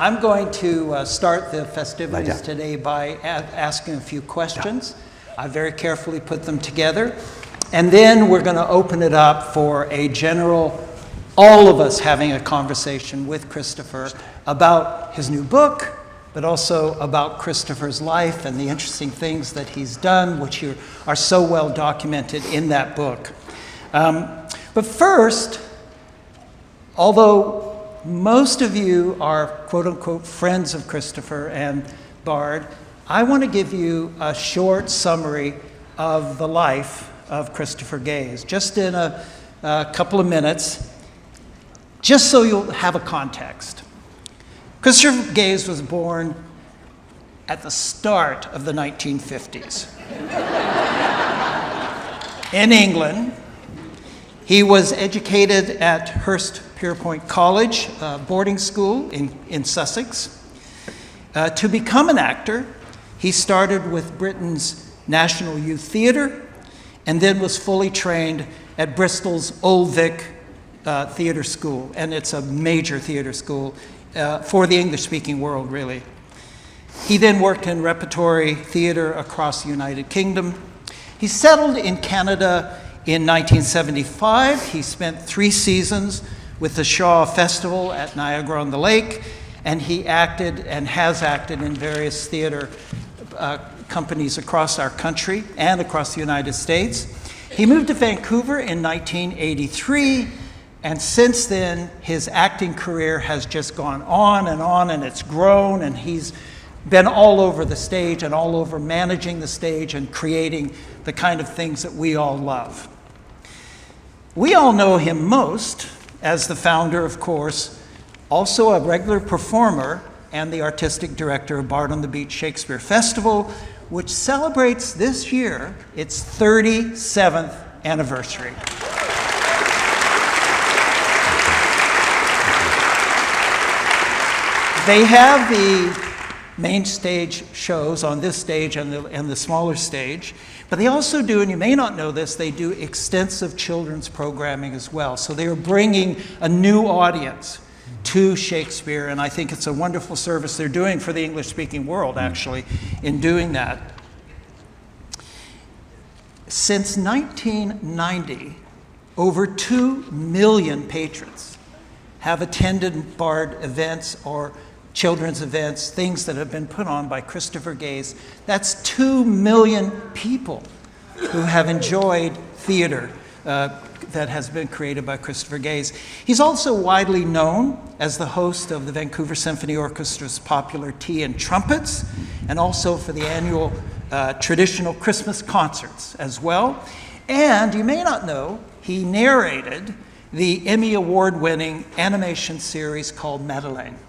I'm going to start the festivities today by asking a few questions. I very carefully put them together. And then we're going to open it up for a general, all of us having a conversation with Christopher about his new book, but also about Christopher's life and the interesting things that he's done, which are so well documented in that book. But first, although most of you are quote-unquote friends of Christopher and Bard, I want to give you a short summary of the life of Christopher Gaze, just in a couple of minutes, just so you'll have a context. Christopher Gaze was born at the start of the 1950s in England. He was educated at Hurstpierpoint College, boarding school in Sussex. To become an actor, he started with Britain's National Youth Theatre and then was fully trained at Bristol's Old Vic Theatre School. And it's a major theatre school for the English-speaking world, really. He then worked in repertory theatre across the United Kingdom. He settled in Canada in 1975. He spent 3 seasons with the Shaw Festival at Niagara-on-the-Lake, and he acted and has acted in various theater companies across our country and across the United States. He moved to Vancouver in 1983, and since then, his acting career has just gone on, and it's grown, and he's been all over the stage and all over managing the stage and creating the kind of things that we all love. We all know him most as the founder, of course, also a regular performer and the artistic director of Bard on the Beach Shakespeare Festival, which celebrates this year its 37th anniversary. They have the main stage shows on this stage and the smaller stage, but they also do, and you may not know this, they do extensive children's programming as well. So they are bringing a new audience to Shakespeare, and I think it's a wonderful service they're doing for the English-speaking world, actually, in doing that. Since 1990, over 2 million patrons have attended Bard events or children's events, things that have been put on by Christopher Gaze. That's 2 million people who have enjoyed theater that has been created by Christopher Gaze. He's also widely known as the host of the Vancouver Symphony Orchestra's popular Tea and Trumpets, and also for the annual traditional Christmas concerts as well. And you may not know, he narrated the Emmy Award-winning animation series called Madeleine.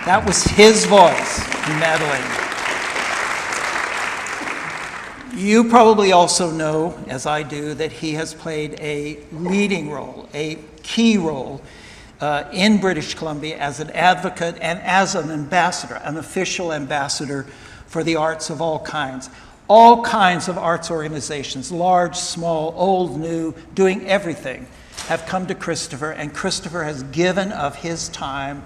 That was his voice in Madeleine. You probably also know, as I do, that he has played a leading role, a key role in British Columbia as an advocate and as an ambassador, an official ambassador for the arts of all kinds. All kinds of arts organizations, large, small, old, new, doing everything, have come to Christopher, and Christopher has given of his time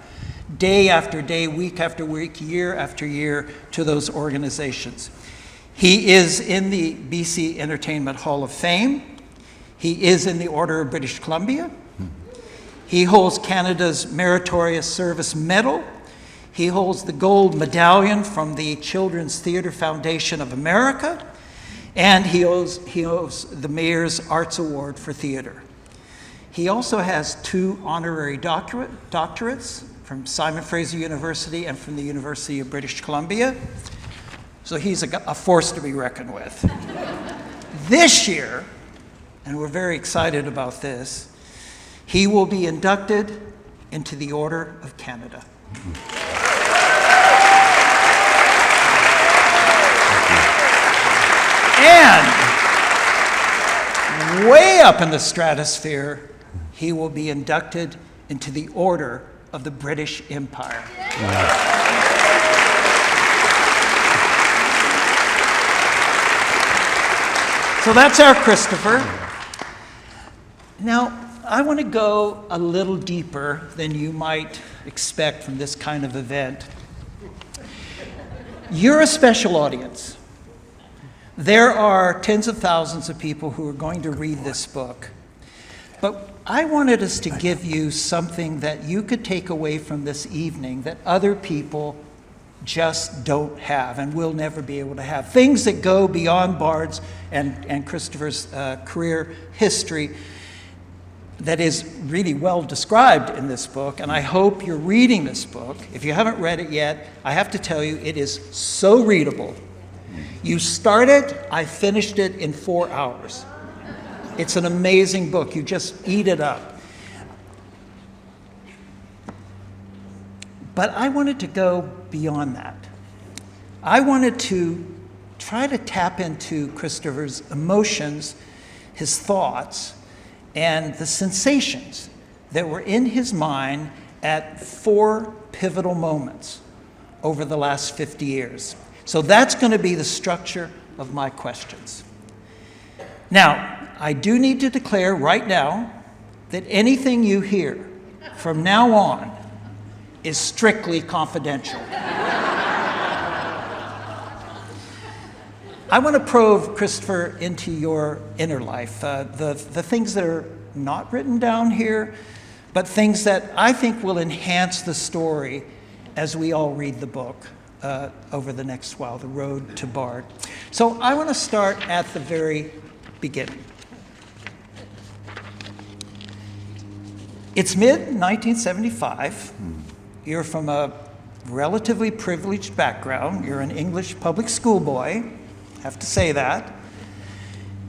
day after day, week after week, year after year to those organizations. He is in the BC Entertainment Hall of Fame. He is in the Order of British Columbia. He holds Canada's Meritorious Service Medal. He holds the Gold Medallion from the Children's Theatre Foundation of America. And he owes the Mayor's Arts Award for Theatre. He also has 2 honorary doctorates from Simon Fraser University and from the University of British Columbia. So he's a force to be reckoned with. This year, and we're very excited about this, he will be inducted into the Order of Canada. And way up in the stratosphere, he will be inducted into the Order of the British Empire. So that's our Christopher. Now, I want to go a little deeper than you might expect from this kind of event. You're a special audience. There are tens of thousands of people who are going to read this book. But I wanted us to give you something that you could take away from this evening that other people just don't have and will never be able to have. Things that go beyond Bard's and Christopher's career history that is really well described in this book, and I hope you're reading this book. If you haven't read it yet, I have to tell you, it is so readable. You start it, I finished it in 4 hours. It's an amazing book. You just eat it up. But I wanted to go beyond that. I wanted to try to tap into Christopher's emotions, his thoughts, and the sensations that were in his mind at 4 pivotal moments over the last 50 years. So that's going to be the structure of my questions. Now, I do need to declare right now that anything you hear from now on is strictly confidential. I want to probe, Christopher, into your inner life, the things that are not written down here, but things that I think will enhance the story as we all read the book over the next while, The Road to Bard. So I want to start at the very beginning. It's mid-1975. You're from a relatively privileged background. You're an English public school boy. Have to say that.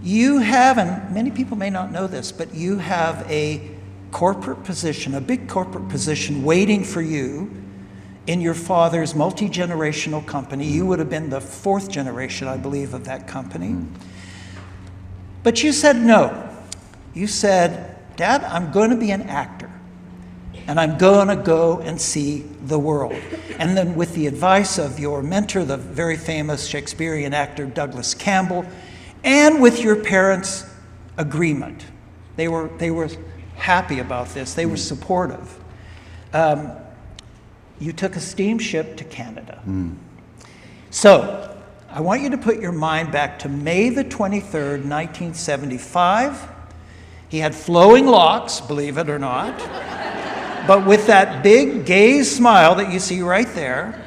You have, and many people may not know this, but you have a corporate position, a big corporate position waiting for you in your father's multi-generational company. You would have been the 4th generation, I believe, of that company. But you said no. You said, Dad, I'm going to be an actor, and I'm going to go and see the world. And then with the advice of your mentor, the very famous Shakespearean actor Douglas Campbell, and with your parents' agreement. They were happy about this. They were supportive. You took a steamship to Canada. So I want you to put your mind back to May the 23rd, 1975. He had flowing locks, believe it or not. But with that big gaze smile that you see right there,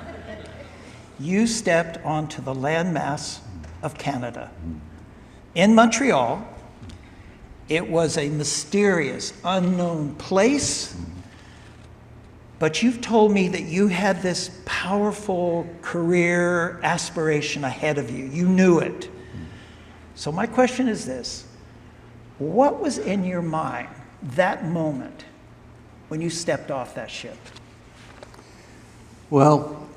you stepped onto the landmass of Canada. In Montreal, it was a mysterious, unknown place, but you've told me that you had this powerful career aspiration ahead of you. You knew it. So my question is this: what was in your mind that moment when you stepped off that ship? Well,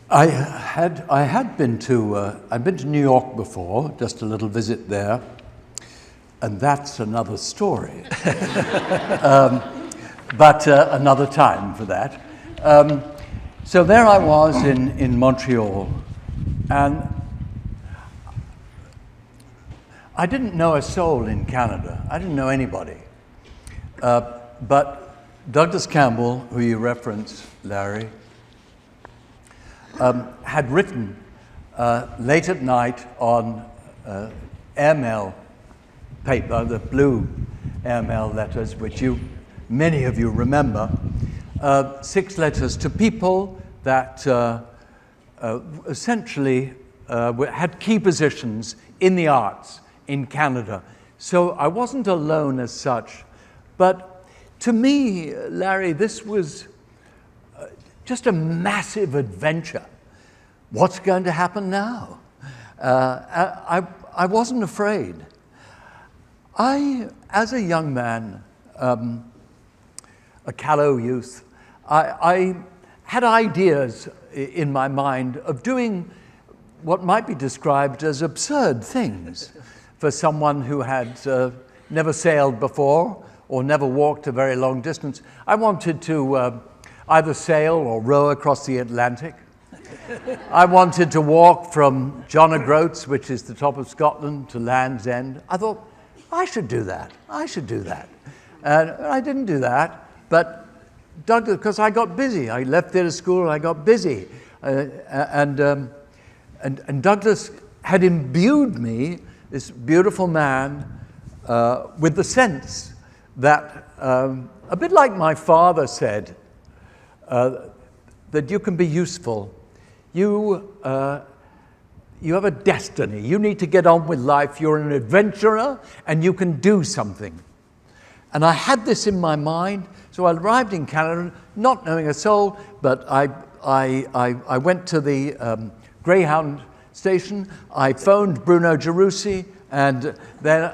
I'd been to New York before, just a little visit there, and that's another story. But another time for that. So there I was in Montreal, and I didn't know a soul in Canada. I didn't know anybody. But Douglas Campbell, who you referenced, Larry, had written late at night on airmail paper, the blue airmail letters, which many of you remember, 6 letters to people that essentially had key positions in the arts in Canada. So I wasn't alone as such. But to me, Larry, this was just a massive adventure. What's going to happen now? I wasn't afraid. As a young man, a callow youth, I had ideas in my mind of doing what might be described as absurd things for someone who had never sailed before or never walked a very long distance. I wanted to either sail or row across the Atlantic. I wanted to walk from John O'Groats, which is the top of Scotland, to Land's End. I thought, I should do that. And I didn't do that, but Douglas, because I got busy. I left theatre school and I got busy. And Douglas had imbued me, this beautiful man, with the sense that, a bit like my father said, that you can be useful. You have a destiny. You need to get on with life. You're an adventurer and you can do something. And I had this in my mind, so I arrived in Canada not knowing a soul, but I went to the Greyhound station. I phoned Bruno Gerussi, and then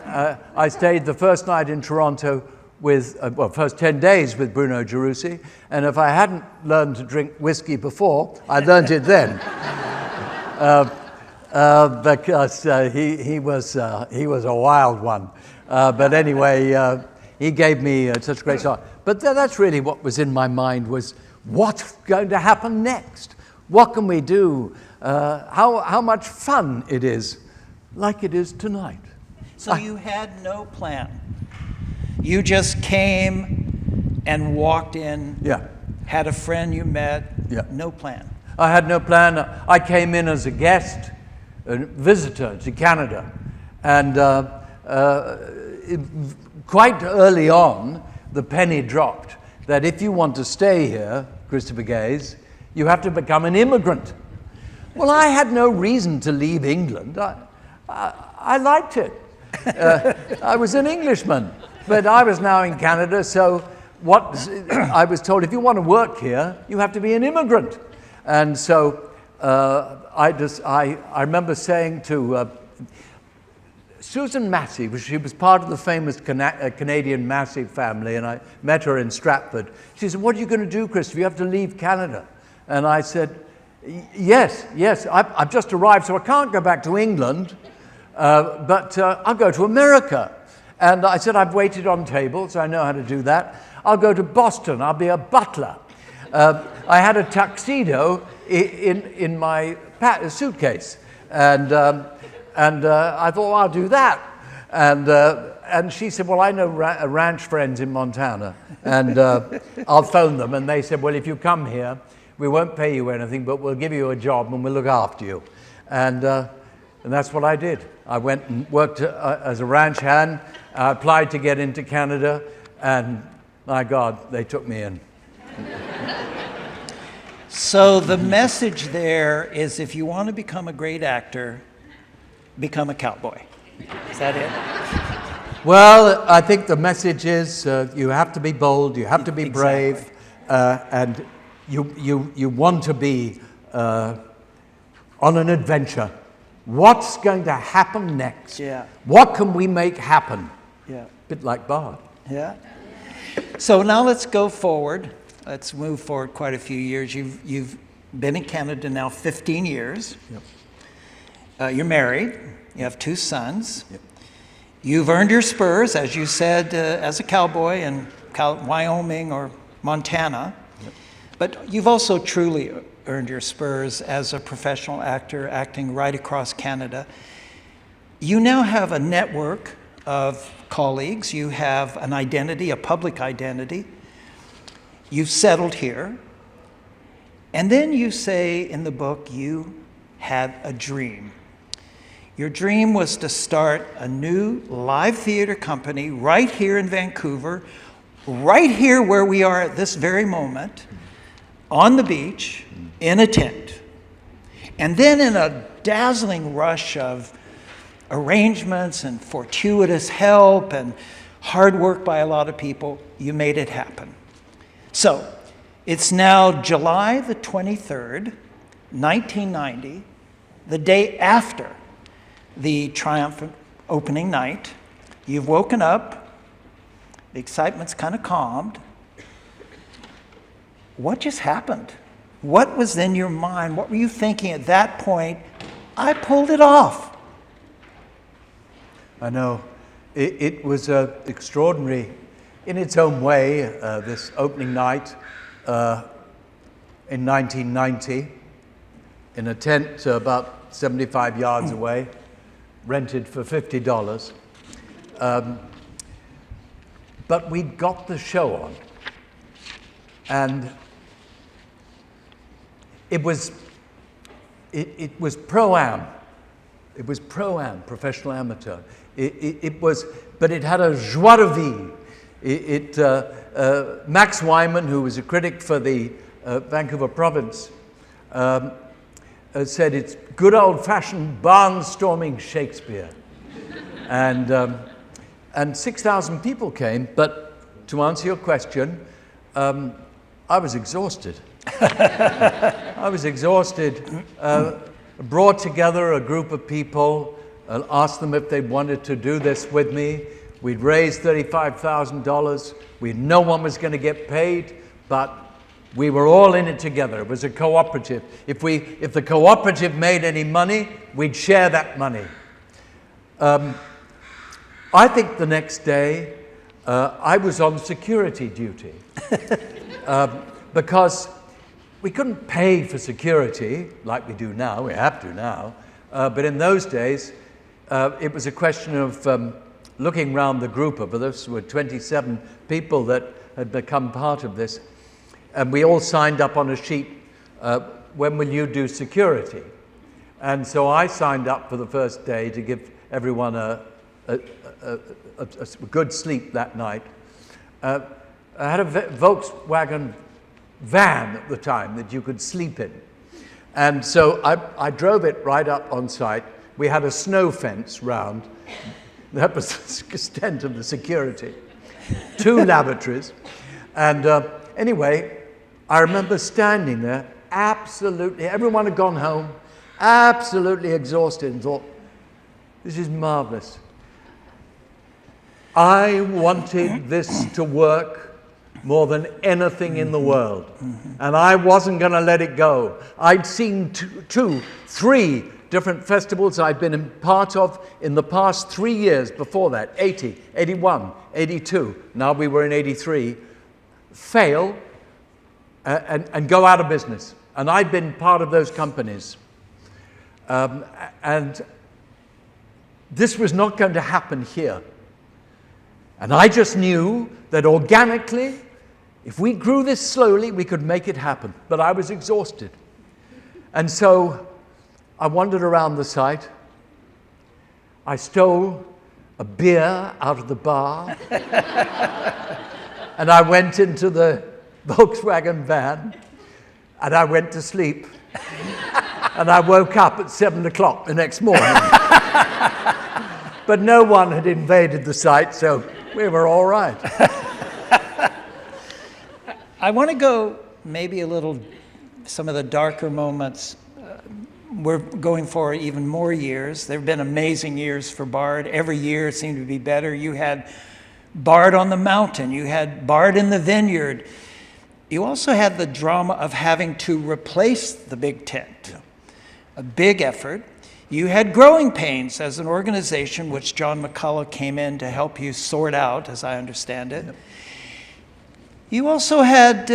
I stayed the first night in Toronto with, first 10 days with Bruno Gerussi, and if I hadn't learned to drink whiskey before, I learned it then. Because he was a wild one. But anyway, he gave me such a great start. But that's really what was in my mind, was what's going to happen next? What can we do? How much fun it is, like it is tonight. So you had no plan. You just came and walked in, Yeah. had a friend you met, Yeah. no plan. I had no plan. I came in as a guest, a visitor to Canada. And quite early on, the penny dropped that if you want to stay here, Christopher Gaze, you have to become an immigrant. Well, I had no reason to leave England. I liked it. I was an Englishman, but I was now in Canada, so I was told, if you want to work here, you have to be an immigrant. And so I remember saying to Susan Massey, she was part of the famous Canadian Massey family, and I met her in Stratford. She said, "What are you going to do, Christopher? You have to leave Canada." And I said, yes, I've just arrived, so I can't go back to England, but I'll go to America. And I said, I've waited on tables, I know how to do that. I'll go to Boston, I'll be a butler. I had a tuxedo in my suitcase, and I thought, well, I'll do that. And she said, well, I know ranch friends in Montana, and I'll phone them. And they said, well, if you come here, we won't pay you anything, but we'll give you a job and we'll look after you. And that's what I did. I went and worked as a ranch hand. I applied to get into Canada, and my God, they took me in. So the message there is, if you want to become a great actor, become a cowboy. Is that it? Well, I think the message is you have to be bold, you have to be brave, and you want to be on an adventure. What's going to happen next? Yeah. What can we make happen? Yeah. Bit like Bard. Yeah. So now let's go forward. Let's move forward quite a few years. You've been in Canada now 15 years. Yep. You're married. You have 2 sons. Yep. You've earned your spurs, as you said, as a cowboy in Wyoming or Montana. Yep. But you've also truly earned your spurs as a professional actor, acting right across Canada. You now have a network of colleagues. You have an identity, a public identity. You've settled here. And then you say in the book you had a dream. Your dream was to start a new live theater company right here in Vancouver, right here where we are at this very moment, on the beach, in a tent. And then in a dazzling rush of arrangements and fortuitous help and hard work by a lot of people, you made it happen. So, it's now July the 23rd, 1990, the day after the triumphant opening night. You've woken up, the excitement's kind of calmed. What just happened? What was in your mind? What were you thinking at that point? I pulled it off. I know. It was extraordinary in its own way, this opening night in 1990. in a tent about 75 yards away, rented for $50. But we got the show on. And it was pro-am. It was pro-am, professional amateur. But it had a joie de vivre. Max Wyman, who was a critic for the Vancouver province, said it's good old-fashioned barnstorming Shakespeare. And 6,000 people came, but to answer your question, I was exhausted. I was exhausted. Brought together a group of people, asked them if they wanted to do this with me. We'd raised $35,000. No one was going to get paid, but we were all in it together. It was a cooperative. If the cooperative made any money, we'd share that money. I think the next day, I was on security duty because we couldn't pay for security like we do now. We have to now. But in those days, it was a question of looking around the group of us. There were 27 people that had become part of this. And we all signed up on a sheet, when will you do security? And so I signed up for the first day to give everyone a good sleep that night. I had a Volkswagen van at the time that you could sleep in. And so I drove it right up on site. We had a snow fence round. That was the extent of the security. 2 lavatories. And anyway, I remember standing there, absolutely, everyone had gone home, absolutely exhausted, and thought, this is marvelous. I wanted this to work more than anything in the world. And I wasn't going to let it go. I'd seen 3 different festivals I'd been a part of in the past 3 years before that, 80, 81, 82, now we were in 83, fail and go out of business. And I'd been part of those companies. And this was not going to happen here. And I just knew that organically, if we grew this slowly, we could make it happen. But I was exhausted. And so I wandered around the site. I stole a beer out of the bar. And I went into the Volkswagen van. And I went to sleep. And I woke up at 7 o'clock the next morning. But no one had invaded the site, so we were all right. I want to go maybe a little, some of the darker moments. We're going for even more years. There have been amazing years for Bard. Every year it seemed to be better. You had Bard on the mountain. You had Bard in the vineyard. You also had the drama of having to replace the big tent. Yeah. A big effort. You had growing pains as an organization, which John McCullough came in to help you sort out, as I understand it. Yep. You also had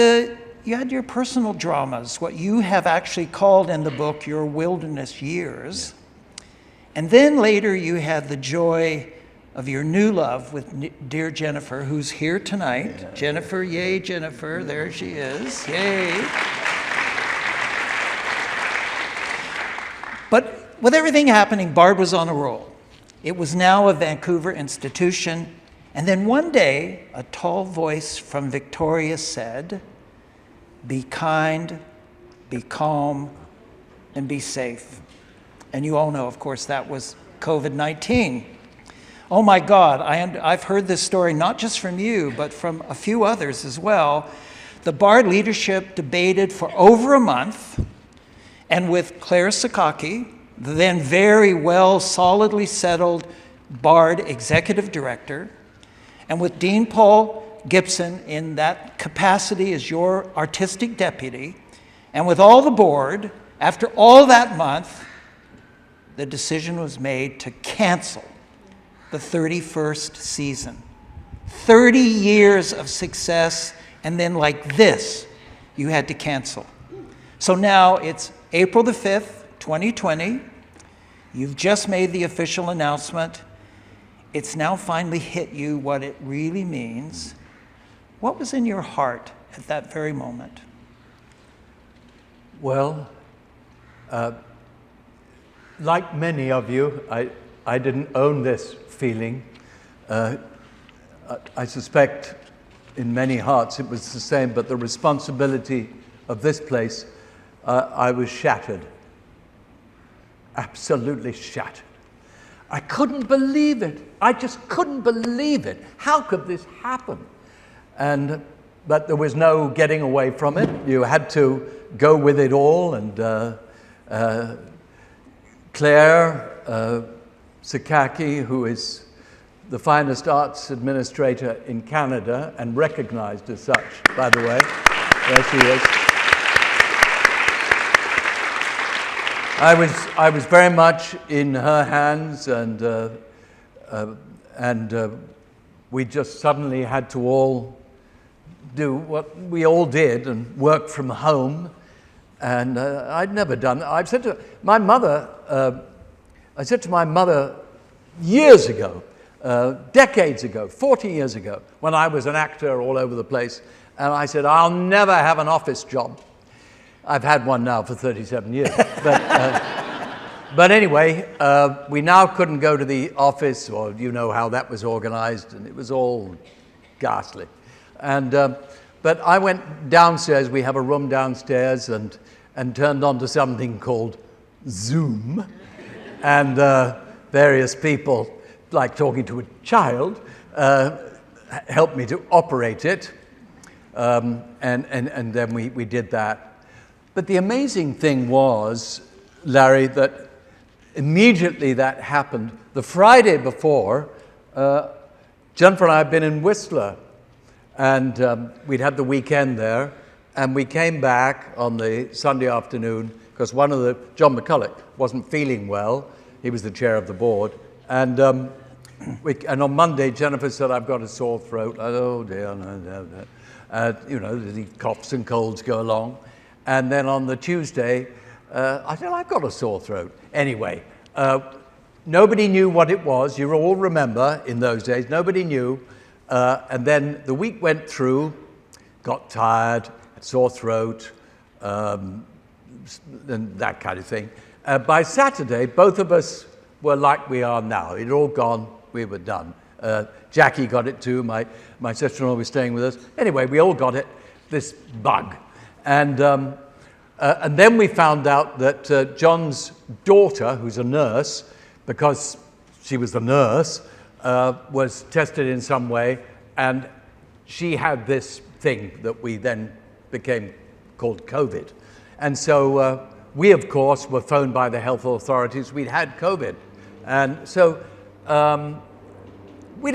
your personal dramas, what you have actually called in the book your wilderness years. Yeah. And then later you had the joy of your new love with dear Jennifer, who's here tonight. Yeah. Jennifer, yay, Jennifer, there she is, yay. But with everything happening, Bard was on a roll. It was now a Vancouver institution. And then one day, a tall voice from Victoria said, be kind, be calm, and be safe. And you all know, of course, that was COVID-19. Oh my God, I've heard this story not just from you, but from a few others as well. The Bard leadership debated for over a month, and with Claire Sakaki, the then very well, solidly settled Bard executive director, and with Dean Paul Gibson in that capacity as your artistic deputy, and with all the board, after all that month, the decision was made to cancel the 31st season. 30 years of success, and then like this, you had to cancel. So now it's April the 5th, 2020, you've just made the official announcement. It's now finally hit you what it really means. What was in your heart at that very moment? Well, like many of you, I didn't own this feeling. I suspect in many hearts it was the same, but the responsibility of this place, I was shattered. Absolutely shattered. I couldn't believe it. I just couldn't believe it. How could this happen? But there was no getting away from it. You had to go with it all. And Claire Sakaki, who is the finest arts administrator in Canada and recognized as such, by the way. There she is. I was very much in her hands, and we just suddenly had to all do what we all did and work from home. And I'd never done that. I said to my mother years ago, decades ago, 40 years ago, when I was an actor all over the place, and I said, I'll never have an office job. I've had one now for 37 years. But anyway, we now couldn't go to the office, or you know how that was organized, and it was all ghastly. But I went downstairs. We have a room downstairs, and turned on to something called Zoom, and various people, like talking to a child, helped me to operate it, and then we did that. But the amazing thing was, Larry, that immediately that happened. The Friday before, Jennifer and I had been in Whistler, and we'd had the weekend there, and we came back on the Sunday afternoon because John McCulloch wasn't feeling well. He was the chair of the board, and on Monday, Jennifer said, "I've got a sore throat." I said, "Oh dear, no. The coughs and colds go along." And then on the Tuesday, I said, "I've got a sore throat." Anyway, nobody knew what it was. You all remember in those days, nobody knew. And then the week went through, got tired, had sore throat, and that kind of thing. By Saturday, both of us were like we are now. It had all gone, we were done. Jackie got it too, my sister-in-law was staying with us. Anyway, we all got it, this bug. And then we found out that John's daughter, who's a nurse, because she was the nurse, was tested in some way, and she had this thing that we then became called COVID. And so we, of course, were phoned by the health authorities. We'd had COVID. And so we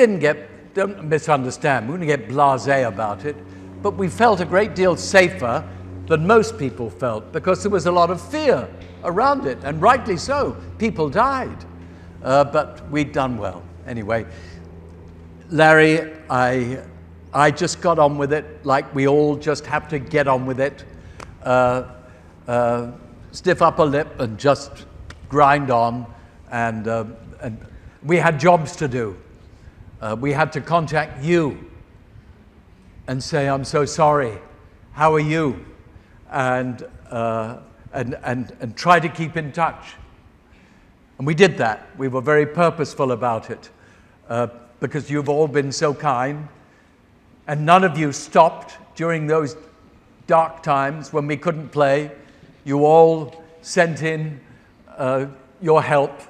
don't misunderstand, we didn't get blasé about it, but we felt a great deal safer than most people felt, because there was a lot of fear around it, and rightly so. People died, but we'd done well. Anyway, Larry, I just got on with it, like we all just have to get on with it. Stiff upper lip and just grind on, and we had jobs to do. We had to contact you and say, "I'm so sorry, how are you?" And try to keep in touch. And we did that. We were very purposeful about it, because you've all been so kind, and none of you stopped during those dark times when we couldn't play. You all sent in your help,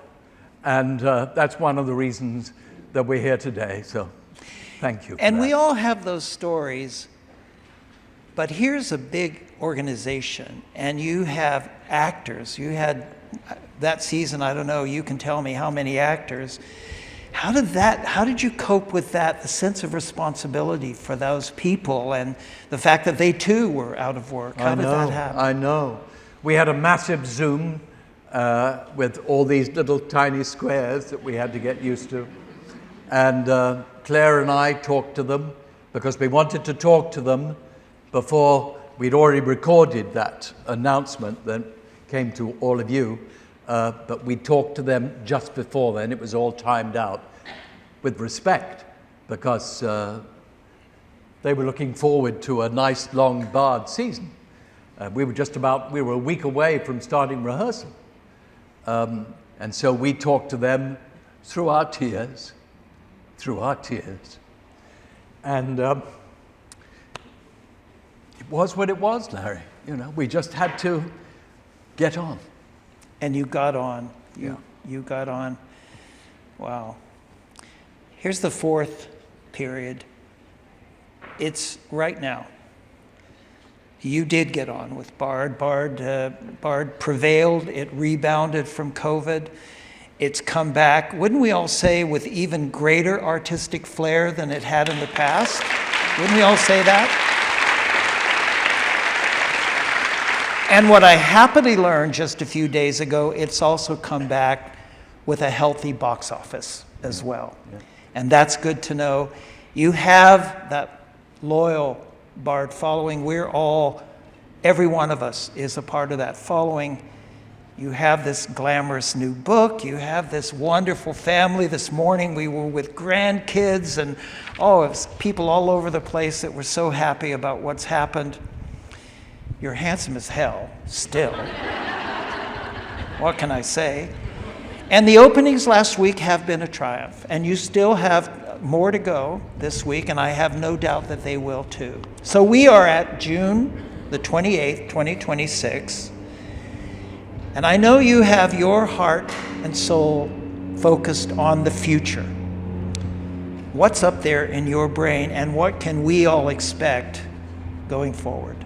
and that's one of the reasons that we're here today. So thank you. And we all have those stories, but here's a big organization, and you have actors. You had that season, I don't know, you can tell me how many actors. How did you cope with that, the sense of responsibility for those people and the fact that they too were out of work? How did that happen? I know. We had a massive Zoom with all these little tiny squares that we had to get used to. And Claire and I talked to them because we wanted to talk to them before we'd already recorded that announcement that came to all of you, but we talked to them just before then. It was all timed out with respect, because they were looking forward to a nice long Bard season. We were a week away from starting rehearsal. And so we talked to them through our tears. And it was what it was, Larry. You know, we just had to get on. And you got on. Yeah. You got on. Wow. Here's the fourth period. It's right now. You did get on with Bard. Bard prevailed. It rebounded from COVID. It's come back, wouldn't we all say, with even greater artistic flair than it had in the past? Wouldn't we all say that? And what I happily learned just a few days ago, it's also come back with a healthy box office as well. Yeah. And that's good to know. You have that loyal Bard following. Every one of us is a part of that following. You have this glamorous new book. You have this wonderful family. This morning we were with grandkids, and it was people all over the place that were so happy about what's happened. You're handsome as hell, still. What can I say? And the openings last week have been a triumph, and you still have more to go this week, and I have no doubt that they will too. So we are at June the 28th, 2026, and I know you have your heart and soul focused on the future. What's up there in your brain, and what can we all expect going forward?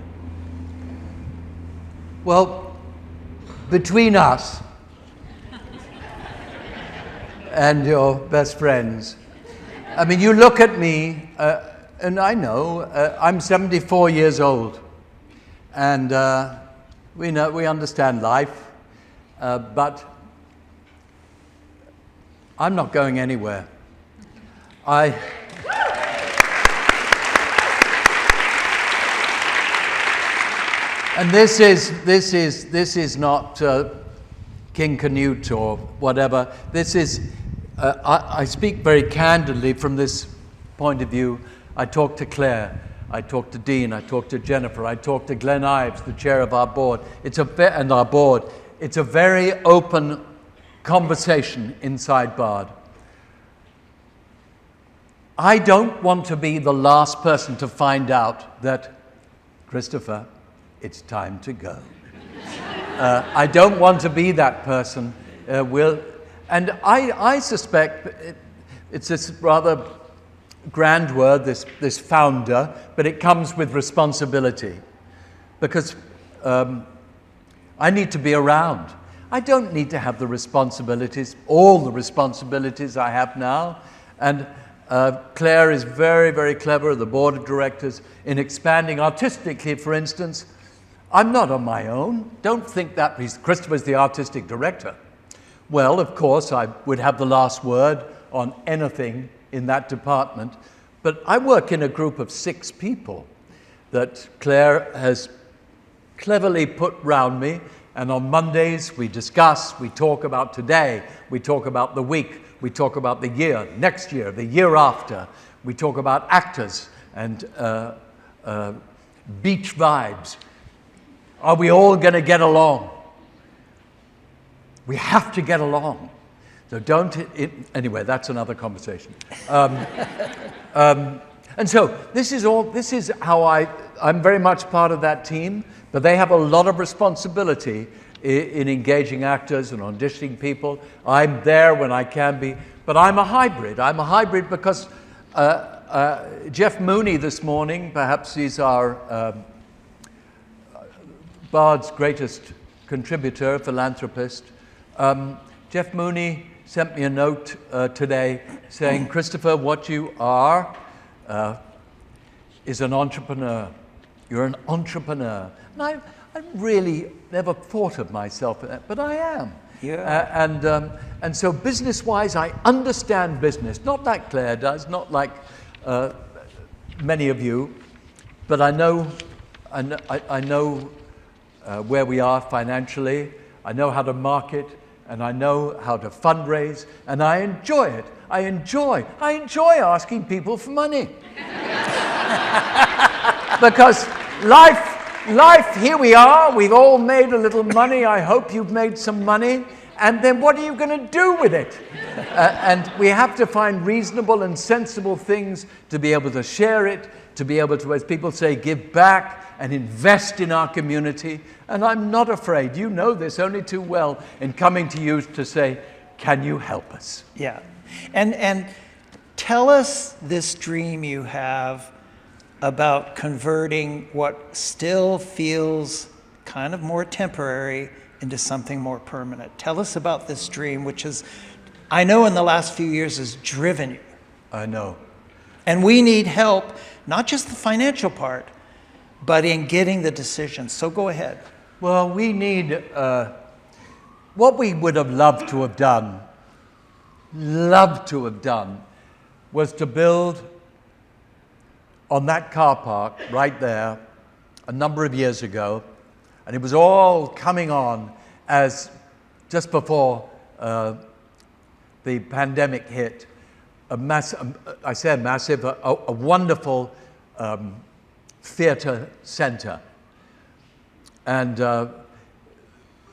Well, between us and your best friends, I mean, you look at me, and I know I'm 74 years old, and we understand life, but I'm not going anywhere. And this is not King Canute or whatever. This is, I speak very candidly from this point of view. I talked to Claire, I talked to Dean, I talked to Jennifer, I talked to Glenn Ives, the chair of our board. It's a very open conversation inside Bard. I don't want to be the last person to find out that, Christopher, it's time to go. I don't want to be that person. And I suspect it's this rather grand word, this founder, but it comes with responsibility, because I need to be around. I don't need to have all the responsibilities I have now. And Claire is very, very clever, the board of directors, in expanding artistically, for instance. I'm not on my own. Don't think that Christopher's the artistic director. Well, of course, I would have the last word on anything in that department, but I work in a group of 6 people that Claire has cleverly put round me, and on Mondays we discuss, we talk about today, we talk about the week, we talk about the year, next year, the year after, we talk about actors and beach vibes. Are we all going to get along? We have to get along. So anyway, that's another conversation. And so this is how I'm very much part of that team, but they have a lot of responsibility in engaging actors and auditioning people. I'm there when I can be, but I'm a hybrid. I'm a hybrid because Jeff Mooney this morning, perhaps he's our Bard's greatest contributor, philanthropist. Jeff Mooney sent me a note today saying, Christopher, what you are is an entrepreneur. You're an entrepreneur. And I really never thought of myself as that, but I am. Yeah. And so business-wise, I understand business. Not like Claire does, not like many of you, but I know where we are financially. I know how to market, and I know how to fundraise, and I enjoy it. I enjoy asking people for money. Because life, here we are, we've all made a little money. I hope you've made some money. And then what are you going to do with it? And we have to find reasonable and sensible things to be able to share it, to be able to, as people say, give back and invest in our community. And I'm not afraid, you know this only too well, in coming to you to say, can you help us? Yeah. And tell us this dream you have about converting what still feels kind of more temporary into something more permanent. Tell us about this dream, which is, I know in the last few years has driven you. I know. And we need help, not just the financial part, but in getting the decisions. So go ahead. Well, we need, what we would have loved to have done, was to build on that car park right there a number of years ago. And it was all coming on as just before the pandemic hit, a wonderful theater center. And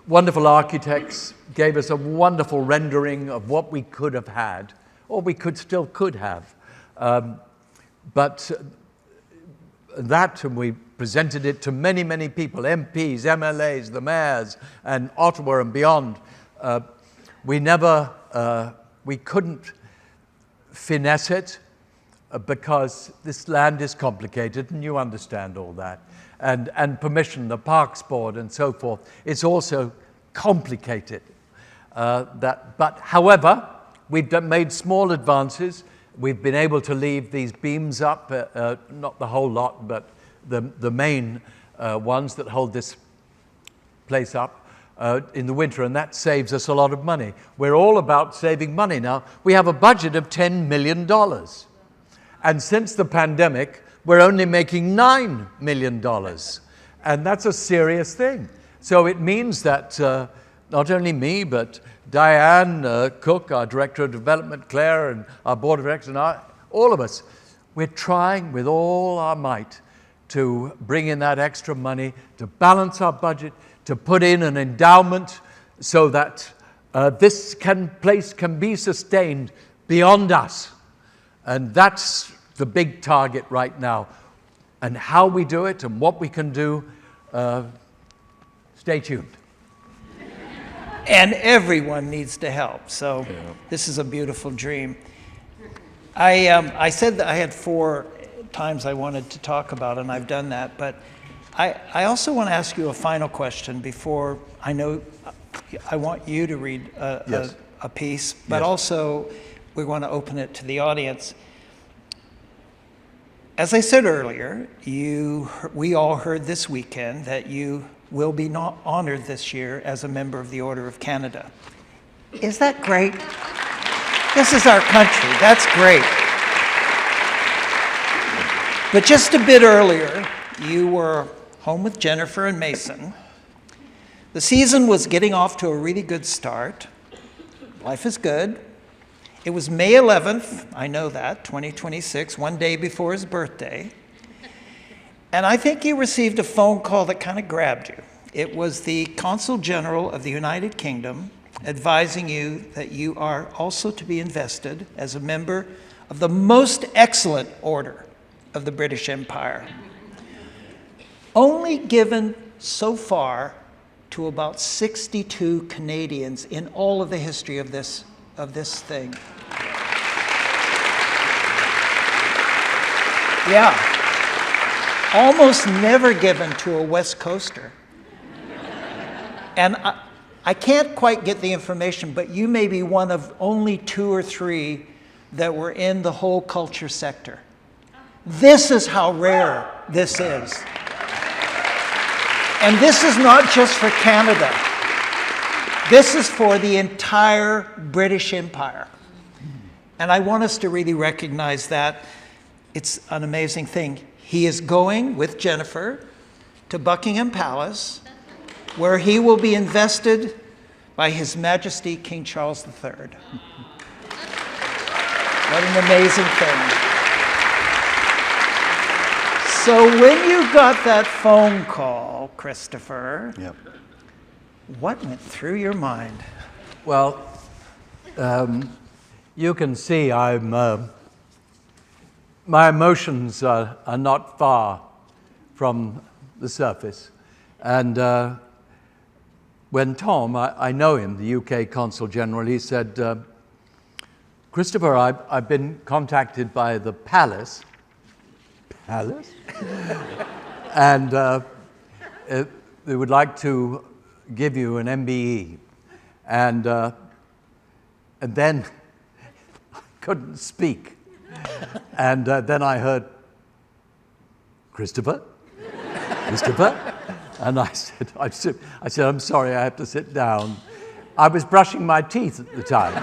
wonderful architects gave us a wonderful rendering of what we could have had, or we still could have. But that, and we presented it to many, many people, MPs, MLAs, the mayors, and Ottawa and beyond. We couldn't finesse it because this land is complicated, and you understand all that. And permission, the Parks Board and so forth, it's also complicated. But however, we've made small advances. We've been able to leave these beams up, not the whole lot, but the main ones that hold this place up in the winter, and that saves us a lot of money. We're all about saving money now. We have a budget of $10 million. And since the pandemic, we're only making $9 million. And that's a serious thing. So it means that not only me, but Diane Cook, our Director of Development, Claire, and our Board of Directors, and all of us, we're trying with all our might to bring in that extra money, to balance our budget, to put in an endowment so that this place can be sustained beyond us. And that's the big target right now. And how we do it and what we can do, stay tuned. And everyone needs to help. So This is a beautiful dream. I said that I had 4 times I wanted to talk about, and I've done that. But I also want to ask you a final question before I know I want you to read a piece, but also we want to open it to the audience. As I said earlier, we all heard this weekend that you will be honored this year as a member of the Order of Canada. Is that great? This is our country. That's great. But just a bit earlier, you were home with Jennifer and Mason. The season was getting off to a really good start. Life is good. It was May 11th, I know that, 2026, one day before his birthday. And I think you received a phone call that kind of grabbed you. It was the Consul General of the United Kingdom advising you that you are also to be invested as a member of the most excellent order of the British Empire. Only given so far to about 62 Canadians in all of the history of this thing. Yeah. Almost never given to a West Coaster. And I can't quite get the information, but you may be one of only 2 or 3 that were in the whole culture sector. This is how rare this is. And this is not just for Canada. This is for the entire British Empire. And I want us to really recognize that. It's an amazing thing. He is going with Jennifer to Buckingham Palace where he will be invested by His Majesty King Charles III. What an amazing thing. So when you got that phone call, Christopher, Yep. what went through your mind? Well, you can see my emotions are not far from the surface. And when Tom, I know him, the UK Consul General, he said, Christopher, I've been contacted by the palace, and they would like to give you an MBE. And then I couldn't speak. And then I heard, Christopher? And I said, I'm sorry, I have to sit down. I was brushing my teeth at the time.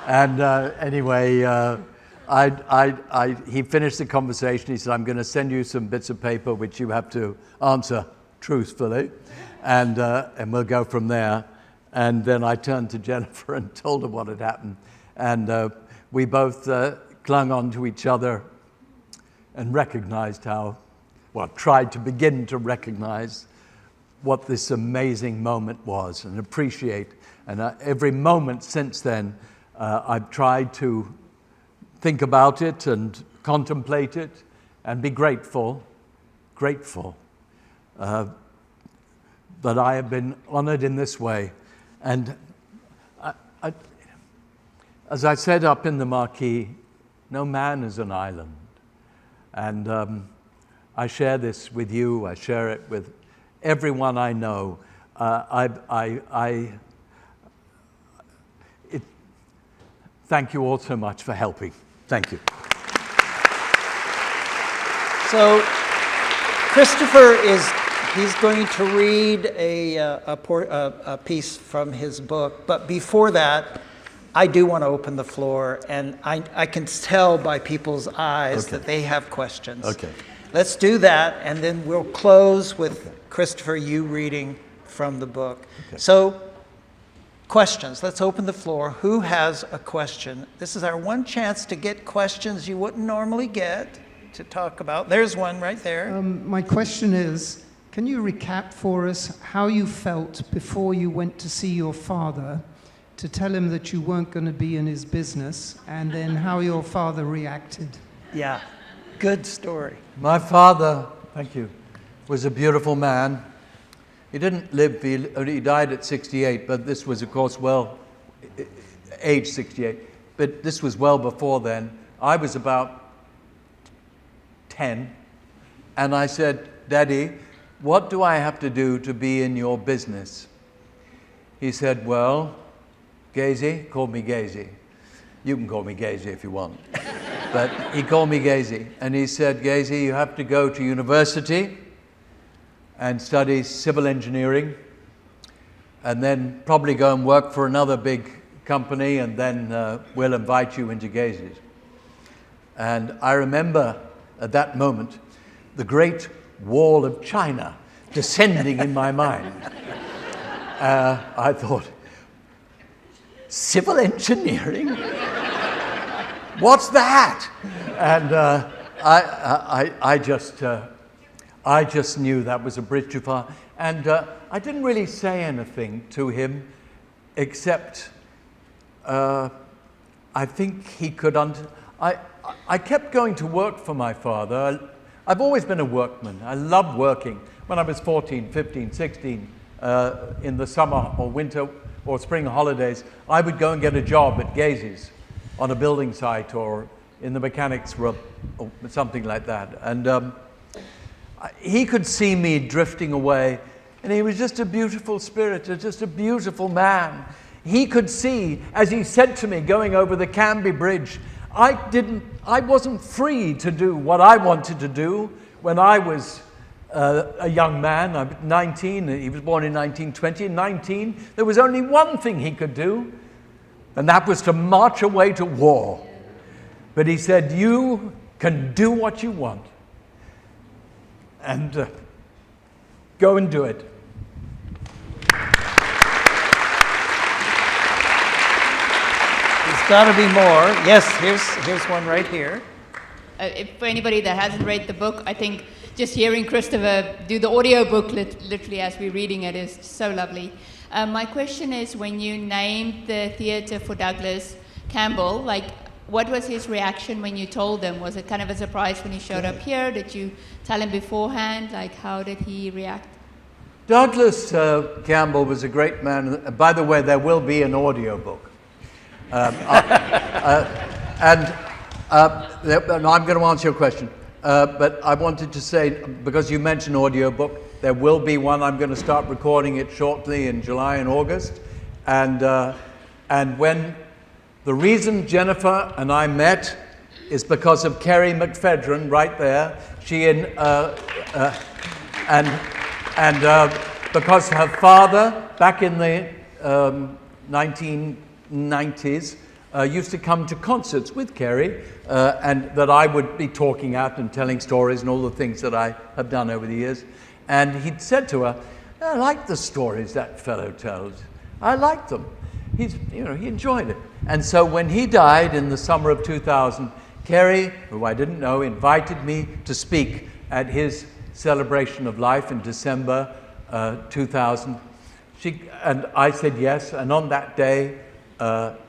And anyway, he finished the conversation. He said, I'm going to send you some bits of paper which you have to answer truthfully, and we'll go from there. And then I turned to Jennifer and told her what had happened. And we both clung on to each other and recognized tried to begin to recognize what this amazing moment was and appreciate. And every moment since then, I've tried to think about it and contemplate it and be grateful that I have been honored in this way. And as I said up in the marquee, no man is an island. And I share this with you. I share it with everyone I know. Thank you all so much for helping. Thank you. So Christopher he's going to read a piece from his book, but before that, I do want to open the floor, and I can tell by people's eyes that they have questions. Okay. Let's do that, and then we'll close with Christopher, you reading from the book. Okay. So, questions. Let's open the floor. Who has a question? This is our one chance to get questions you wouldn't normally get to talk about. There's one right there. My question is, can you recap for us how you felt before you went to see your father to tell him that you weren't going to be in his business, and then how your father reacted? Yeah, good story. My father, thank you, was a beautiful man. He didn't live, he died at 68, but this was, of course, age 68. But this was well before then. I was about 10, and I said, Daddy, what do I have to do to be in your business? He said, well, Gazy, called me Gazy. You can call me Gazy if you want. But he called me Gazy. And he said, Gazy, you have to go to university and study civil engineering, and then probably go and work for another big company, and then we'll invite you into Gazy's. And I remember at that moment the Great Wall of China descending in my mind. I thought, civil engineering? What's that? And I just knew that was a bridge too far. And I didn't really say anything to him, except I think he could I kept going to work for my father. I've always been a workman. I loved working. When I was 14, 15, 16, in the summer or winter or spring holidays, I would go and get a job at Gazy's on a building site or in the mechanics room or something like that. And he could see me drifting away, and he was just a beautiful spirit, just a beautiful man. He could see, as he said to me going over the Cande Bridge, I wasn't free to do what I wanted to do when I was a young man. I'm 19, he was born in 1920. In 19, there was only one thing he could do, and that was to march away to war. But he said, you can do what you want, and go and do it. got to be more. Yes, here's one right here. For anybody that hasn't read the book, I think just hearing Christopher do the audiobook literally as we're reading it is so lovely. My question is, when you named the theatre for Douglas Campbell, like, what was his reaction when you told him? Was it kind of a surprise when he showed up here? Did you tell him beforehand? Like, how did he react? Douglas Campbell was a great man. By the way, there will be an audiobook. And I'm going to answer your question. But I wanted to say, because you mentioned audiobook, there will be one. I'm going to start recording it shortly in July and August. And when the reason Jennifer and I met is because of Kerry McPhedran right there. She because her father, back in the 1990s, used to come to concerts with Kerry, and that I would be talking out and telling stories and all the things that I have done over the years. And he'd said to her, "I like the stories that fellow tells. I like them." He enjoyed it. And so when he died in the summer of 2000, Kerry, who I didn't know, invited me to speak at his celebration of life in December 2000. And I said yes, and on that day,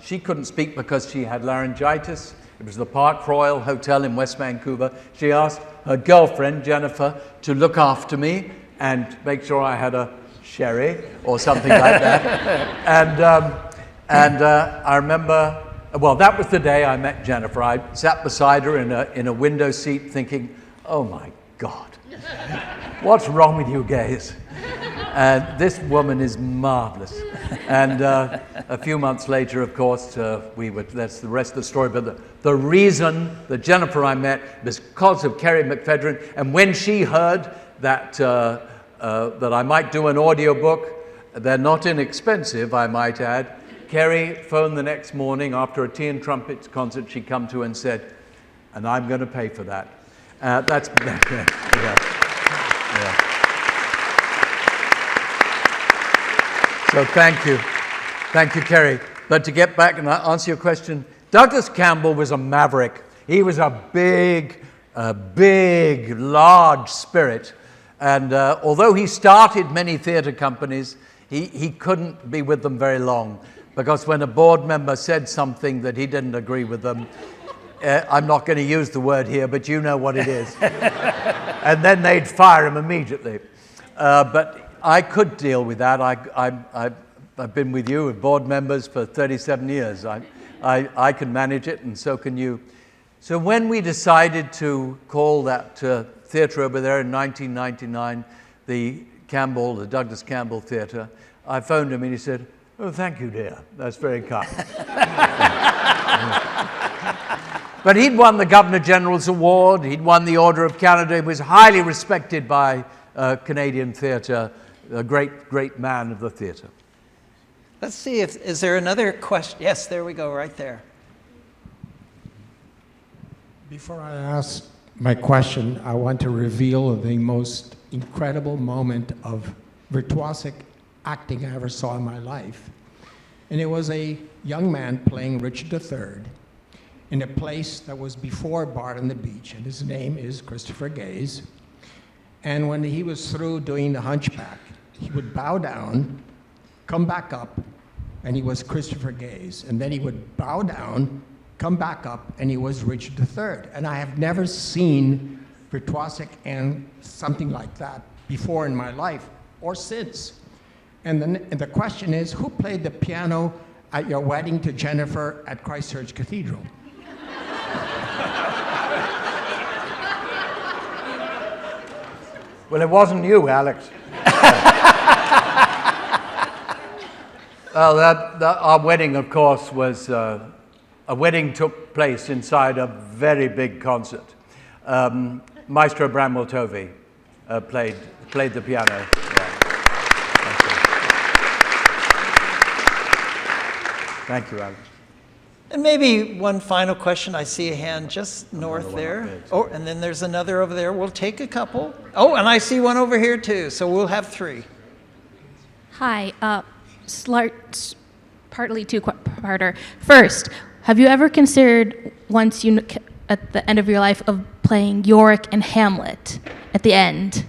she couldn't speak because she had laryngitis. It was the Park Royal Hotel in West Vancouver. She asked her girlfriend, Jennifer, to look after me and make sure I had a sherry or something like that. And I remember, well, that was the day I met Jennifer. I sat beside her in a window seat thinking, oh my God, what's wrong with you gays? And this woman is marvelous. And a few months later, of course, that's the rest of the story. But the reason that Jennifer and I met was because of Kerry McPhedran. And when she heard that I might do an audiobook, they're not inexpensive, I might add. Kerry phoned the next morning after a Tea and Trumpets concert she'd come to and said, "And I'm going to pay for that." Yeah. So thank you, Kerry. But to get back and answer your question, Douglas Campbell was a maverick. He was a big, large spirit. And although he started many theatre companies, he couldn't be with them very long. Because when a board member said something that he didn't agree with them, I'm not going to use the word here, but you know what it is. And then they'd fire him immediately. But I could deal with that. I've been with you, with board members, for 37 years. I can manage it, and so can you. So when we decided to call that theatre over there in 1999, the Douglas Campbell Theatre, I phoned him and he said, "Oh, thank you, dear. That's very kind." But he'd won the Governor General's Award. He'd won the Order of Canada. He was highly respected by Canadian theatre, a great man of the theatre. Let's see is there another question? Yes, there we go, right there. Before I ask my question, I want to reveal the most incredible moment of virtuosic acting I ever saw in my life. And it was a young man playing Richard III in a place that was before Bard on the Beach, and his name is Christopher Gaze. And when he was through doing the Hunchback, he would bow down, come back up, and he was Christopher Gaze. And then he would bow down, come back up, and he was Richard III. And I have never seen virtuosic and something like that before in my life or since. And the question is, who played the piano at your wedding to Jennifer at Christchurch Cathedral? Well, it wasn't you, Alex. Our wedding, of course, was a wedding took place inside a very big concert. Maestro Bramwell Tovey played the piano. Thank you, Alex. And maybe one final question. I see a hand just north there. Oh, and then there's another over there. We'll take a couple. Oh, and I see one over here too. So we'll have three. Hi. Partly two-parter. First, have you ever considered once at the end of your life of playing Yorick and Hamlet at the end?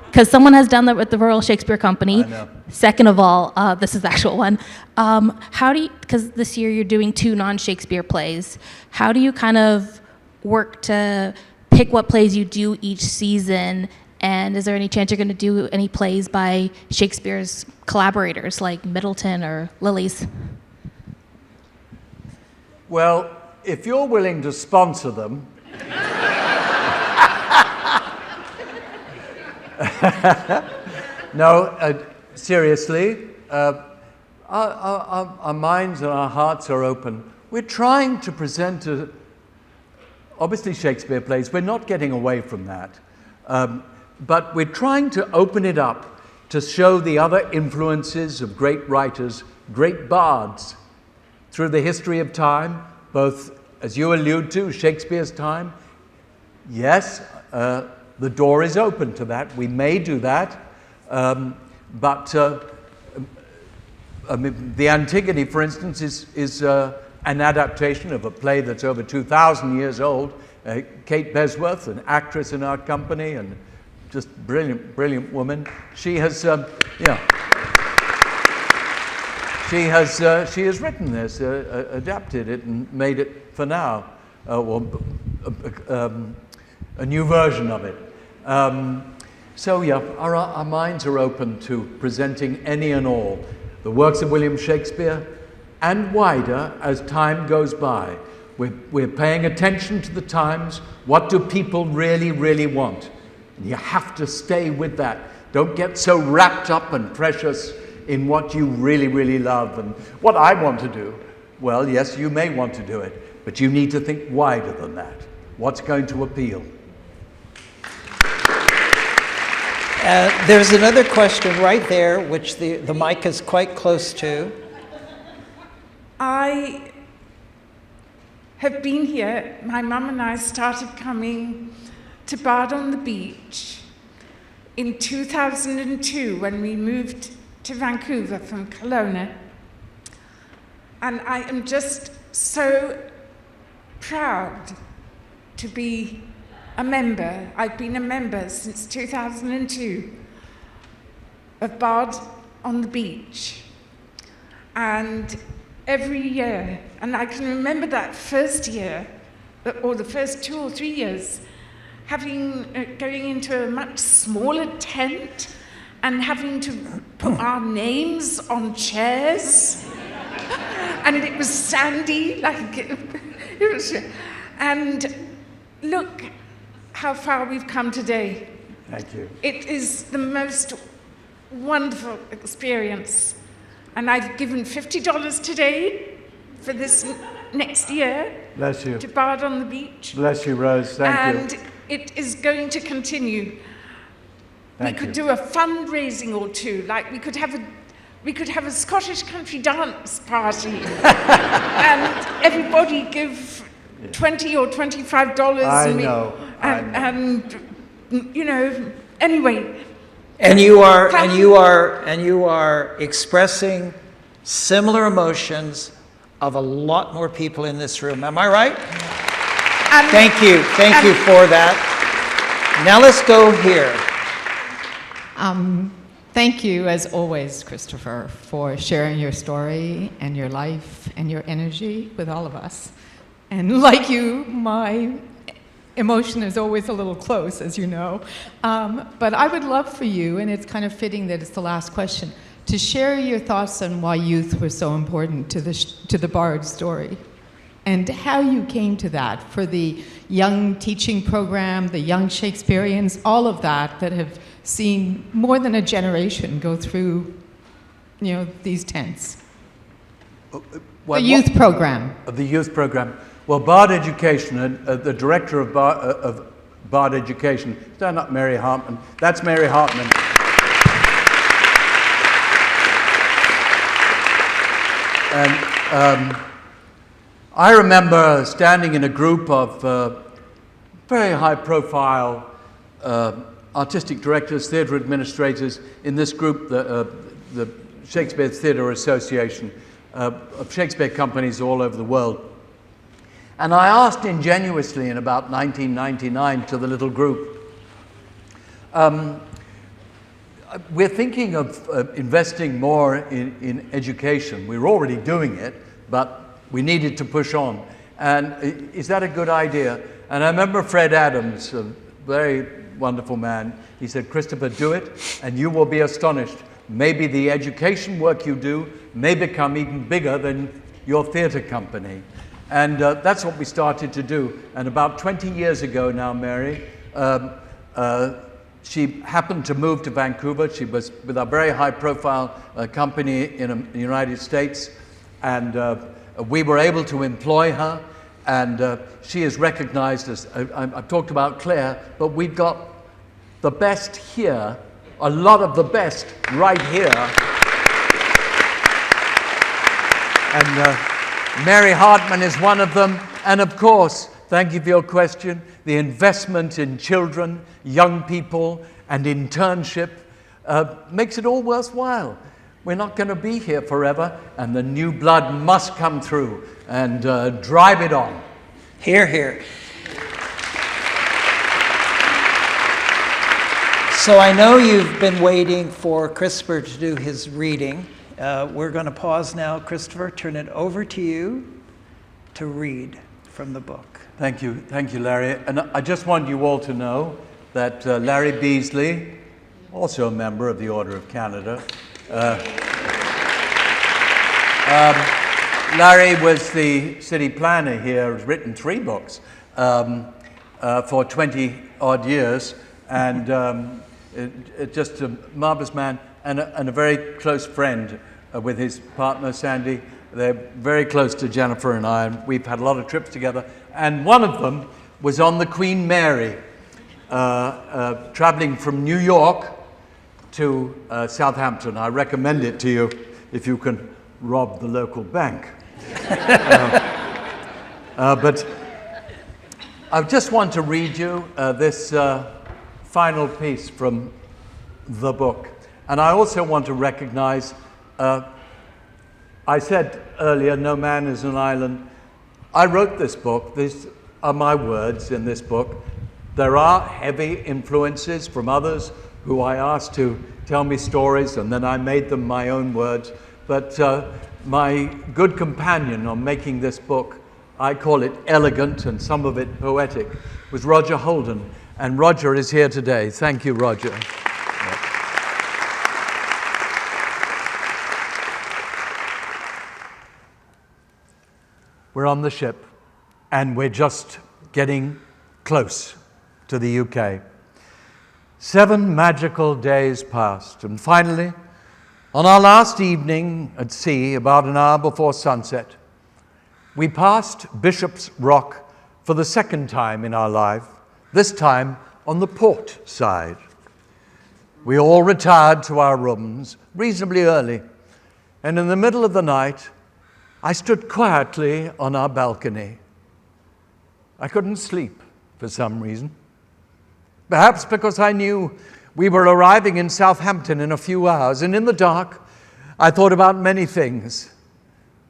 Because someone has done that with the Royal Shakespeare Company. I know. Second of all, this is the actual one. How do you, because this year you're doing 2 non-Shakespeare plays, how do you kind of work to pick what plays you do each season? And is there any chance you're going to do any plays by Shakespeare's collaborators like Middleton or Lillies? Well, if you're willing to sponsor them, no, seriously, our minds and our hearts are open. We're trying to present obviously Shakespeare plays. We're not getting away from that. But we're trying to open it up to show the other influences of great writers, great bards through the history of time, both, as you allude to, Shakespeare's time. Yes, the door is open to that. We may do that. But I mean, the Antigone, for instance, is an adaptation of a play that's over 2,000 years old. Kate Besworth, an actress in our company, and just brilliant woman. She has, she has written this, adapted it, and made it for now, a new version of it. So yeah, our minds are open to presenting any and all the works of William Shakespeare, and wider as time goes by. We're paying attention to the times. What do people really, really want? And you have to stay with that. Don't get so wrapped up and precious in what you really, really love. And what I want to do, well, yes, you may want to do it, but you need to think wider than that. What's going to appeal? There's another question right there, which the mic is quite close to. I have been here. My mum and I started coming to Bard on the Beach in 2002 when we moved to Vancouver from Kelowna. And I am just so proud to be a member. I've been a member since 2002 of Bard on the Beach. And every year, and I can remember that first year, or the first 2 or 3 years, going into a much smaller tent and having to put our names on chairs. And it was sandy, like it was. And look how far we've come today. Thank you. It is the most wonderful experience. And I've given $50 today for this next year. Bless you. To Bard on the Beach. Bless you, Rose. Thank you. And it is going to continue. Thank we could you. do a fundraising or two, like we could have a Scottish country dance party, and everybody give $20 or $25. I know. And you know, anyway. And you are expressing similar emotions of a lot more people in this room. Am I right? Thank you for that. Now let's go here. Thank you, as always, Christopher, for sharing your story and your life and your energy with all of us. And like you, my emotion is always a little close, as you know. But I would love for you, and it's kind of fitting that it's the last question, to share your thoughts on why youth were so important to the Bard story, and how you came to that for the young teaching program, the young Shakespeareans, all of that have seen more than a generation go through, you know, these tents. The youth program. The youth program. Well, Bard Education, the director of Bard Education, stand up, Mary Hartman. That's Mary Hartman. And I remember standing in a group of very high-profile artistic directors, theatre administrators in this group, the Shakespeare Theatre Association, of Shakespeare companies all over the world. And I asked ingenuously in about 1999 to the little group, we're thinking of investing more in education. We're already doing it, but we needed to push on. And is that a good idea? And I remember Fred Adams, a very wonderful man, he said, Christopher, do it, and you will be astonished. Maybe the education work you do may become even bigger than your theatre company. And that's what we started to do. And about 20 years ago now, Mary, she happened to move to Vancouver. She was with a very high-profile company in the United States, and we were able to employ her, and she is recognized as, I've talked about Claire, but we've got the best here, a lot of the best right here. And Mary Hartman is one of them, and of course, thank you for your question, the investment in children, young people, and internship makes it all worthwhile. We're not going to be here forever, and the new blood must come through and drive it on. Hear, hear. So I know you've been waiting for Christopher to do his reading. We're going to pause now. Christopher, turn it over to you to read from the book. Thank you, Larry. And I just want you all to know that Larry Beasley, also a member of the Order of Canada, Larry was the city planner here, has written 3 books for 20 odd years, and just a marvelous man and a very close friend with his partner Sandy. They're very close to Jennifer and I, and we've had a lot of trips together. And one of them was on the Queen Mary, traveling from New York to Southampton. I recommend it to you if you can rob the local bank. But I just want to read you this final piece from the book. And I also want to recognize, I said earlier, no man is an island. I wrote this book. These are my words in this book. There are heavy influences from others who I asked to tell me stories, and then I made them my own words. But my good companion on making this book, I call it elegant and some of it poetic, was Roger Holden. And Roger is here today. Thank you, Roger. We're on the ship, and we're just getting close to the UK. 7 magical days passed, and finally, on our last evening at sea, about an hour before sunset, we passed Bishop's Rock for the 2nd time in our life, this time on the port side. We all retired to our rooms reasonably early, and in the middle of the night, I stood quietly on our balcony. I couldn't sleep for some reason. Perhaps because I knew we were arriving in Southampton in a few hours, and in the dark, I thought about many things.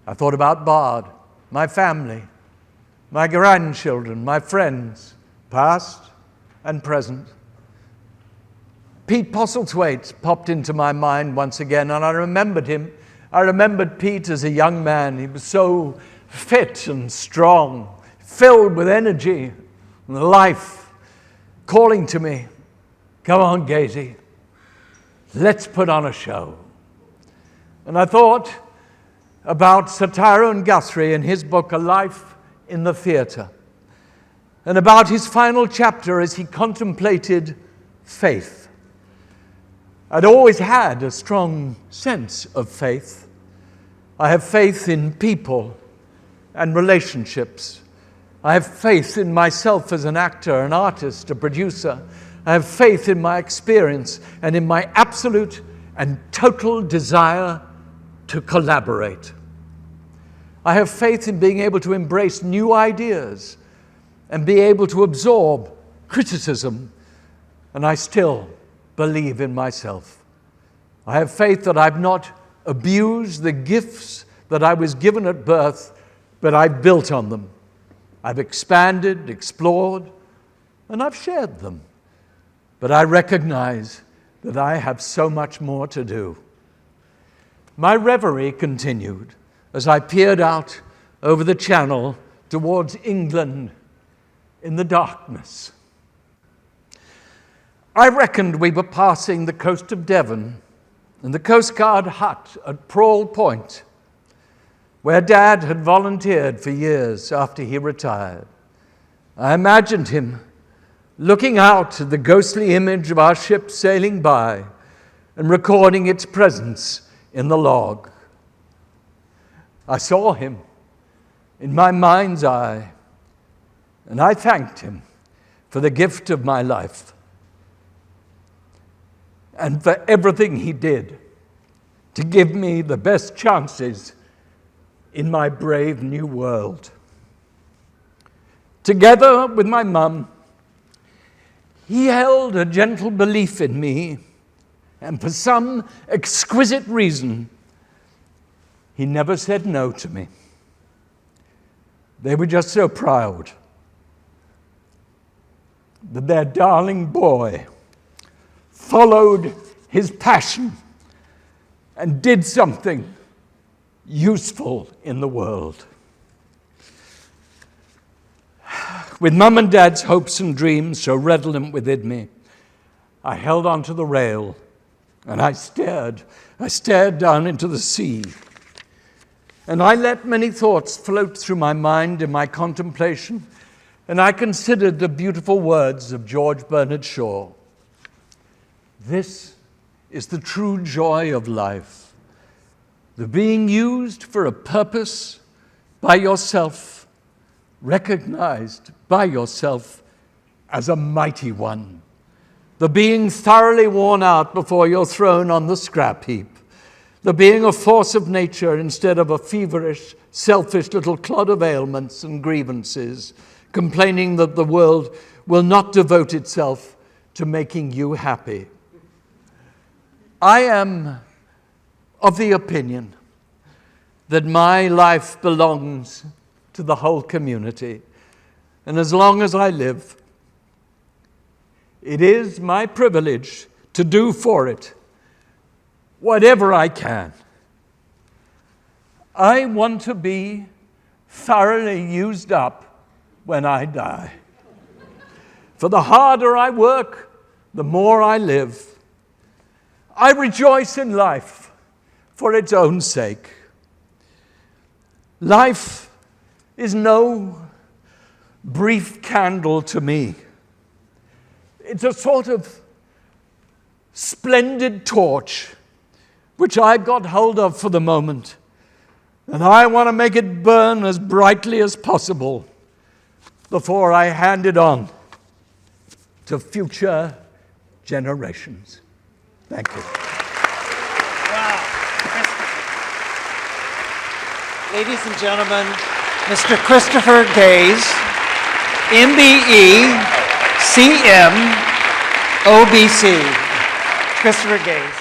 I thought about Bard, my family, my grandchildren, my friends, past and present. Pete Postlethwaite popped into my mind once again, and I remembered him. I remembered Pete as a young man. He was so fit and strong, filled with energy and life, calling to me, "Come on, Gazy, let's put on a show." And I thought about Sir Tyrone Guthrie and his book, A Life in the Theatre, and about his final chapter as he contemplated faith. I'd always had a strong sense of faith. I have faith in people and relationships. I have faith in myself as an actor, an artist, a producer. I have faith in my experience and in my absolute and total desire to collaborate. I have faith in being able to embrace new ideas and be able to absorb criticism, and I still believe in myself. I have faith that I've not abused the gifts that I was given at birth, but I've built on them. I've expanded, explored, and I've shared them. But I recognize that I have so much more to do. My reverie continued as I peered out over the channel towards England in the darkness. I reckoned we were passing the coast of Devon and the Coast Guard hut at Prawle Point, where Dad had volunteered for years after he retired. I imagined him looking out at the ghostly image of our ship sailing by and recording its presence in the log. I saw him in my mind's eye, and I thanked him for the gift of my life and for everything he did to give me the best chances in my brave new world. Together with my mum, he held a gentle belief in me, and for some exquisite reason, he never said no to me. They were just so proud that their darling boy followed his passion and did something useful in the world. With Mum and Dad's hopes and dreams so redolent within me, I held onto the rail and I stared down into the sea. And I let many thoughts float through my mind in my contemplation, and I considered the beautiful words of George Bernard Shaw. This is the true joy of life, the being used for a purpose by yourself, recognized by yourself as a mighty one, the being thoroughly worn out before you're thrown on the scrap heap, the being a force of nature instead of a feverish, selfish little clod of ailments and grievances, complaining that the world will not devote itself to making you happy. I am of the opinion that my life belongs to the whole community, and as long as I live, it is my privilege to do for it whatever I can. I want to be thoroughly used up when I die. For the harder I work, the more I live. I rejoice in life for its own sake. Life is no brief candle to me. It's a sort of splendid torch which I got hold of for the moment, and I want to make it burn as brightly as possible before I hand it on to future generations. Thank you. Wow. Ladies and gentlemen, Mr. Christopher Gaze, MBE, CM, OBC. Christopher Gaze.